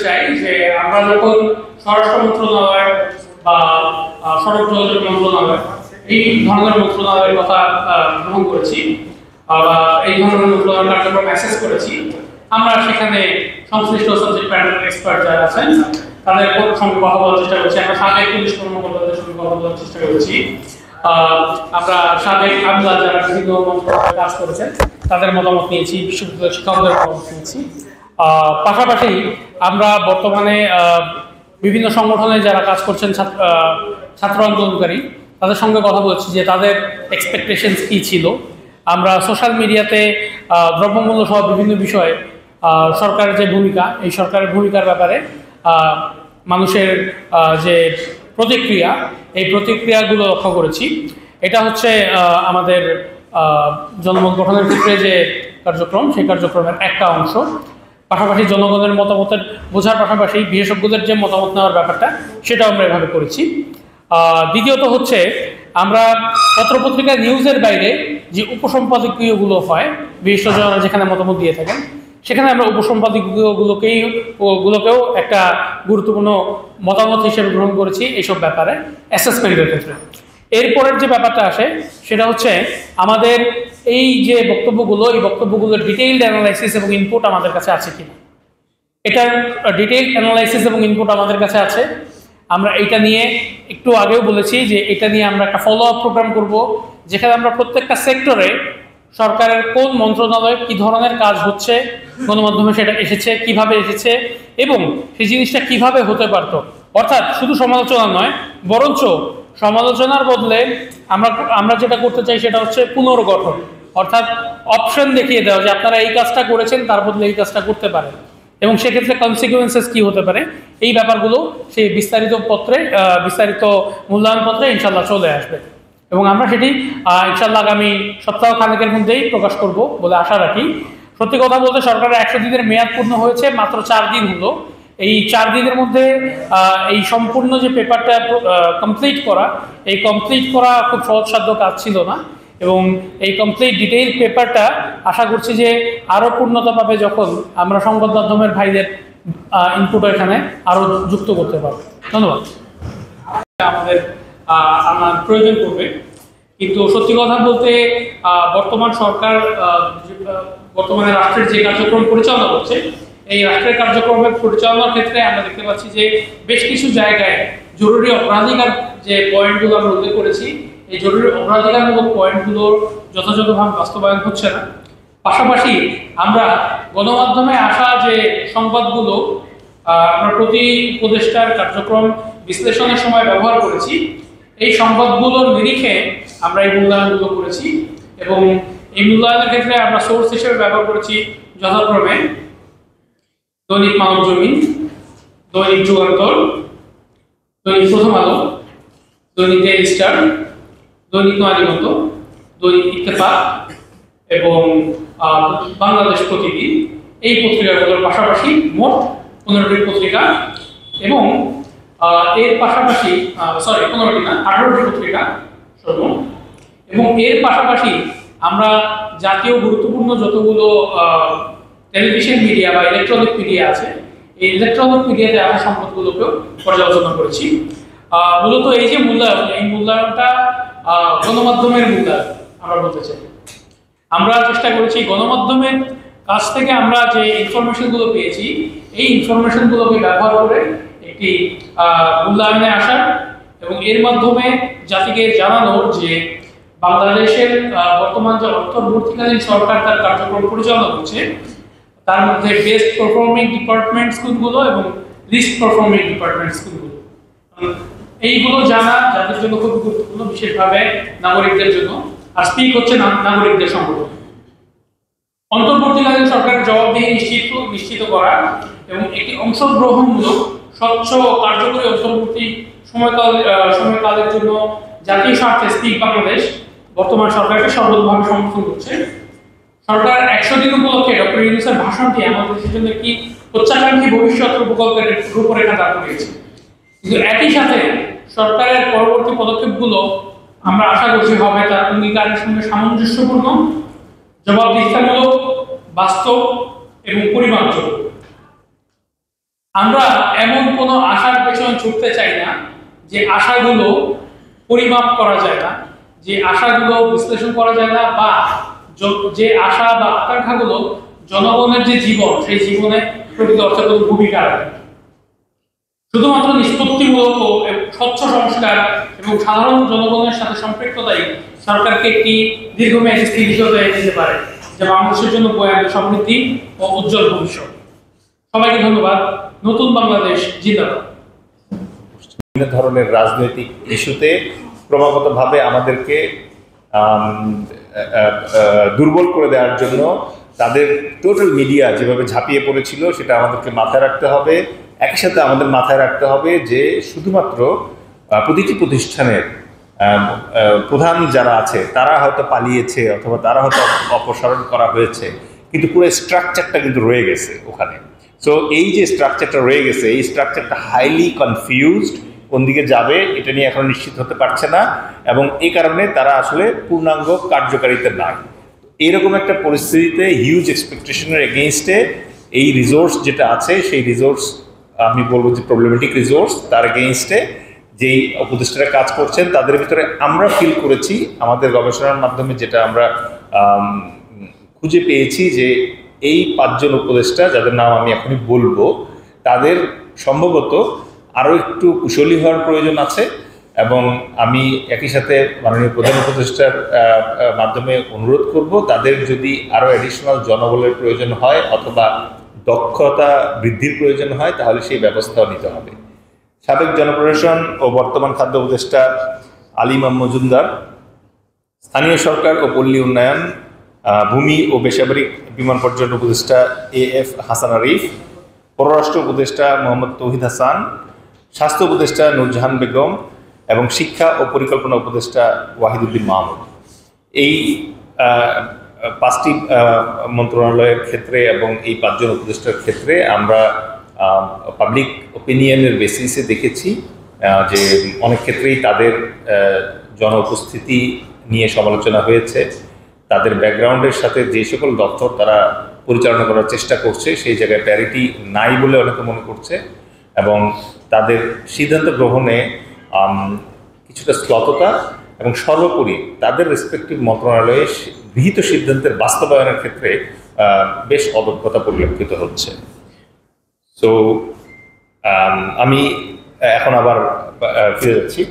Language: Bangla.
চাই যে আমরা যখন স্বরাষ্ট্র মন্ত্রণালয় বা সড়ক যোগাযোগ মন্ত্রণালয় এই ধরনের মন্ত্রণালয়ের কথা গ্রহণ করেছি বা এই ধরনের মন্ত্রণালয়ের কার্যক্রম অ্যাসেস করেছি, আমরা সেখানে সংশ্লিষ্ট সাবজেক্ট ম্যাটার এক্সপার্ট যারা আছেন তাদের সঙ্গে কথা বলার চেষ্টা করছি। আমরা সাবেক পুলিশ কর্মকর্তাদের সঙ্গে কথা বলার চেষ্টা করেছি। আমরা সাবেক আমলা যারা বিভিন্ন মন্ত্রণালয়ে কাজ করেছেন তাদের মতামত নিয়েছি, বিশ্ববিদ্যালয়ের শিক্ষকদের মতামত নিয়েছি। পাশাপাশি আমরা বর্তমানে বিভিন্ন সংগঠনে যারা কাজ করছেন ছাত্র আন্দোলনকারী তাদের সঙ্গে কথা বলছি যে তাদের এক্সপেকটেশনস কী ছিল। আমরা সোশ্যাল মিডিয়াতে দ্রব্যমূল্য সহ বিভিন্ন বিষয়ে সরকারের যে ভূমিকা, এই সরকারের ভূমিকার ব্যাপারে মানুষের যে প্রতিক্রিয়া, এই প্রতিক্রিয়াগুলো লক্ষ্য করেছি। এটা হচ্ছে আমাদের জনমত গঠনের ক্ষেত্রে যে কার্যক্রম, সেই কার্যক্রমের একটা অংশ। পাশাপাশি জনগণের মতামতের বোঝার পাশাপাশি বিশেষজ্ঞদের যে মতামত নেওয়ার ব্যাপারটা সেটাও আমরা এভাবে করেছি। দ্বিতীয়ত হচ্ছে আমরা পত্রপত্রিকা নিউজের বাইরে যে উপসম্পাদকীয়গুলো হয়, বিশেষজ্ঞরা যেখানে মতামত দিয়ে থাকেন, সেখানে আমরা উপসম্পাদকীয়গুলোকেও একটা গুরুত্বপূর্ণ মতামত হিসেবে গ্রহণ করেছি এইসব ব্যাপারে অ্যাসেসমেন্টের ক্ষেত্রে। এরপরের যে ব্যাপারটা আসে সেটা হচ্ছে আমাদের এই যে বক্তব্যগুলো, এই বক্তব্যগুলোর ডিটেইলড অ্যানালাইসিস এবং ইনপুট আমাদের কাছে আছে কিনা। এটার ডিটেইলড অ্যানালাইসিস এবং ইনপুট আমাদের কাছে আছে। আমরা এটা নিয়ে একটু আগেও বলেছি যে এটা নিয়ে আমরা একটা ফলো আপ প্রোগ্রাম করব, যেখানে আমরা প্রত্যেকটা সেক্টরে সরকারের কোন মন্ত্রণালয়ে কী ধরনের কাজ হচ্ছে, গণমাধ্যমে সেটা এসেছে, কিভাবে এসেছে এবং সেই জিনিসটা কিভাবে হতে পারত। অর্থাৎ শুধু সমালোচনা নয়, বরঞ্চ সমালোচনার বদলে আমরা যেটা করতে চাই সেটা হচ্ছে পুনর্গঠন, অর্থাৎ অপশন দেখিয়ে দেওয়া যে আপনারা এই কাজটা করেছেন, তার বদলে এই কাজটা করতে পারেন এবং সেক্ষেত্রে কনসিকুয়েন্সেস কী হতে পারে, এই ব্যাপারগুলো সেই বিস্তারিত মূল্যায়ন পত্রে ইনশাল্লাহ চলে আসবে এবং আমরা সেটি ইনশাল্লাহ আগামী সপ্তাহ খানেকের মধ্যেই প্রকাশ করব বলে আশা রাখি। সত্যি কথা বলতে সরকারের 100 দিনের মেয়াদ পূর্ণ হয়েছে, মাত্র 4 দিন হলো। এই 4 দিনের মধ্যে এই সম্পূর্ণ যে পেপারটা কমপ্লিট করা খুব সহজসাধ্য কাজ ছিল না এবং এই কমপ্লিট ডিটেইল পেপারটা আশা করছি যে আরও পূর্ণতা পাবে যখন আমরা সংবাদ মাধ্যমের ভাইদের ইনপুট এখানে আরও যুক্ত করতে পারবো। ধন্যবাদ। আমার প্রয়োজন পড়বে, কিন্তু সত্যি কথা বলতে বর্তমান সরকার বর্তমানে রাষ্ট্রের যে কার্যক্রম পরিচালনা করছে, এই রাষ্ট্রের কার্যক্রমের পরিচালনার ক্ষেত্রে আমরা দেখতে পাচ্ছি যে বেশ কিছু জায়গায় জরুরি অগ্রাধিকার যে পয়েন্টগুলো আমরা উল্লেখ করেছি, এই জরুরি অগ্রাধিকারমূলক পয়েন্টগুলোর যথাযথভাবে বাস্তবায়ন হচ্ছে না। পাশাপাশি আমরা গণমাধ্যমে আসা যে সংবাদগুলো আমরা প্রতি উপদেষ্টার কার্যক্রম বিশ্লেষণের সময় ব্যবহার করেছি, এই সংবাদগুলোর নিরিখে আমরা এই মূল্যায়নগুলো করেছি এবং এই মূল্যায়নের ক্ষেত্রে আমরা সোর্স হিসেবে ব্যবহার করেছি যথাক্রমে দৈনিক মানবজমিন, দৈনিক যুগান্তর, দৈনিক প্রথম আলো, দৈনিক ডেইলি স্টার, দৈনিক নয়াদিগন্ত, দৈনিক ইত্তেফাক এবং বাংলাদেশ প্রতিদিন। এই পত্রিকাগুলোর পাশাপাশি মোট 15টি পত্রিকা এবং এর পাশাপাশি 15টি না 18টি পত্রিকা এবং এর পাশাপাশি আমরা জাতীয় গুরুত্বপূর্ণ যতগুলো টেলিভিশন মিডিয়া বা ইলেকট্রনিক মিডিয়া আছে, এই ইলেকট্রনিক মিডিয়াতে আসা সম্পদগুলোকেও পর্যালোচনা করেছি। মূলত এই যে মূল্যায়ন, এই মূল্যায়নটা গণমাধ্যমের মূল্যায়ন আমরা বলতে চাই। আমরা চেষ্টা করেছি গণমাধ্যমের কাছ থেকে আমরা যে ইনফরমেশনগুলো পেয়েছি, এই ইনফরমেশনগুলোকে ব্যবহার করে একটি মূল্যায়নে আসার এবং এর মাধ্যমে জাতিকে জানানোর যে বাংলাদেশের বর্তমান যে অন্তর্বর্তীকালীন সরকার তার কার্যক্রম পরিচালনা করছে, তার মধ্যে বেস্ট পারফর্মিং ডিপার্টমেন্ট স্কুলগুলো এবং লিস্ট পারফর্মিং ডিপার্টমেন্ট স্কুলগুলো, এইগুলো জানা যাদের জন্য খুব গুরুত্বপূর্ণ, বিশেষভাবে নাগরিকদের জন্য। আর স্পিক হচ্ছে নাগরিকদের সংগঠন। অন্তর্বর্তীকালীন সরকারের জবাবদিহি নিশ্চিত করা এবং একটি অংশগ্রহণমূলক স্বচ্ছ কার্যকরী অন্তর্বর্তী সময়কালের জন্য জাতীয় স্বার্থে স্পিক বাংলাদেশ বর্তমান সরকারকে সর্বতভাবে সমর্থন করছে। সরকার 100 দিন উপলক্ষে ডক্টর ইউনূসের ভাষণটি আমাদের দেশের জন্য একটি উচ্চাকাঙ্ক্ষী ভবিষ্যৎ প্রকল্পের রূপরেখা দাঁড় করিয়েছে, কিন্তু একই সাথে সরকারের পরবর্তী পদক্ষেপগুলো আমরা আশা করছি হবে তার অঙ্গীকারের সঙ্গে সামঞ্জস্যপূর্ণ, জবাবদিহিতামূলক, বাস্তব এবং পরিমাপযোগ্য। আমরা এমন কোনো আশার পেছনে ছুটতে চাই না যে আশাগুলো পরিমাপ করা যায় না, যে আশাগুলো বিশ্লেষণ করা যায় না, বা যে আশা বা আকাঙ্ক্ষাগুলো জনগণের যে জীবন, সেই জীবনে প্রকৃত অর্থে কোনো ভূমিকা রাখে। শুধুমাত্র নিষ্পত্তিমূলক ও স্বচ্ছ সংস্কার এবং সাধারণ জনগণের সাথে সম্পৃক্ততাই সরকারকে একটি দীর্ঘমেয়াদী স্থিতিশীলতা এনে দিতে পারে, যা বাংলাদেশের জন্য বয়ে আনবে সমৃদ্ধি ও উজ্জ্বল ভবিষ্যৎ। সবাইকে ধন্যবাদ। নতুন বাংলাদেশ জিন্দাবাদ। বিভিন্ন ধরনের রাজনৈতিক ইস্যুতে ক্রমাগতভাবে আমাদেরকে দুর্বল করে দেওয়ার জন্য তাদের টোটাল মিডিয়া যেভাবে ঝাঁপিয়ে পড়েছিল সেটা আমাদেরকে মাথায় রাখতে হবে। একই সাথে আমাদের মাথায় রাখতে হবে যে শুধুমাত্র প্রতিটি প্রতিষ্ঠানের প্রধান যারা আছে তারা হয়তো পালিয়েছে অথবা তারা হয়তো অপসারণ করা হয়েছে, কিন্তু পুরো স্ট্রাকচারটা কিন্তু রয়ে গেছে ওখানে। সো এই যে স্ট্রাকচারটা রয়ে গেছে, এই স্ট্রাকচারটা হাইলি কনফিউজড, কোন দিকে যাবে এটা নিয়ে এখন নিশ্চিত হতে পারছে না, এবং এই কারণে তারা আসলে পূর্ণাঙ্গ কার্যকারিতা নাই। এইরকম একটা পরিস্থিতিতে হিউজ এক্সপেকটেশনের এগেইনস্টে এই রিসোর্স যেটা আছে, সেই রিসোর্স আমি বলবো যে প্রবলেমেটিক রিসোর্স, তার এগেইনস্টে যেই উপদেষ্টারা কাজ করছেন তাদের ভিতরে আমরা ফিল করেছি আমাদের গবেষণার মাধ্যমে, যেটা আমরা খুঁজে পেয়েছি যে এই 5 জন উপদেষ্টা যাদের নাম আমি এখনই বলবো, তাদের সম্ভবত আরও একটু কুশলী হওয়ার প্রয়োজন আছে। এবং আমি একই সাথে মাননীয় প্রধান উপদেষ্টার মাধ্যমে অনুরোধ করব, তাদের যদি আরও অ্যাডিশনাল জনবলের প্রয়োজন হয় অথবা দক্ষতা বৃদ্ধির প্রয়োজন হয় তাহলে সেই ব্যবস্থাও নিতে হবে। সাবেক জনপ্রশাসন ও বর্তমান খাদ্য উপদেষ্টা আলী ইমাম মজুমদার, স্থানীয় সরকার ও পল্লী উন্নয়ন, ভূমি ও বেসামরিক বিমান পর্যটন উপদেষ্টা AF হাসান আরিফ, পররাষ্ট্র উপদেষ্টা মোহাম্মদ তৌহিদ হাসান, স্বাস্থ্য উপদেষ্টা নূরজাহান বেগম এবং শিক্ষা ও পরিকল্পনা উপদেষ্টা ওয়াহিদুদ্দিন মাহমুদ। এই 5টি মন্ত্রণালয়ের ক্ষেত্রে এবং এই 5 জন উপদেষ্টার ক্ষেত্রে আমরা পাবলিক ওপিনিয়নের বেসিসে দেখেছি যে অনেক ক্ষেত্রেই তাদের জন উপস্থিতি নিয়ে সমালোচনা হয়েছে। তাদের ব্যাকগ্রাউন্ডের সাথে যে সকল দপ্তর তারা পরিচালনা করার চেষ্টা করছে সেই জায়গায় প্যারিটি নাই বলে অনেকে মনে করছে, এবং তাদের সিদ্ধান্ত গ্রহণে কিছুটা শ্লথতা এবং সর্বোপরি তাদের রেসপেক্টিভ মন্ত্রণালয়ে গৃহীত সিদ্ধান্তের বাস্তবায়নের ক্ষেত্রে বেশ অদক্ষতা পরিলক্ষিত হচ্ছে। সো আমি এখন আবার ফিরে যাচ্ছি।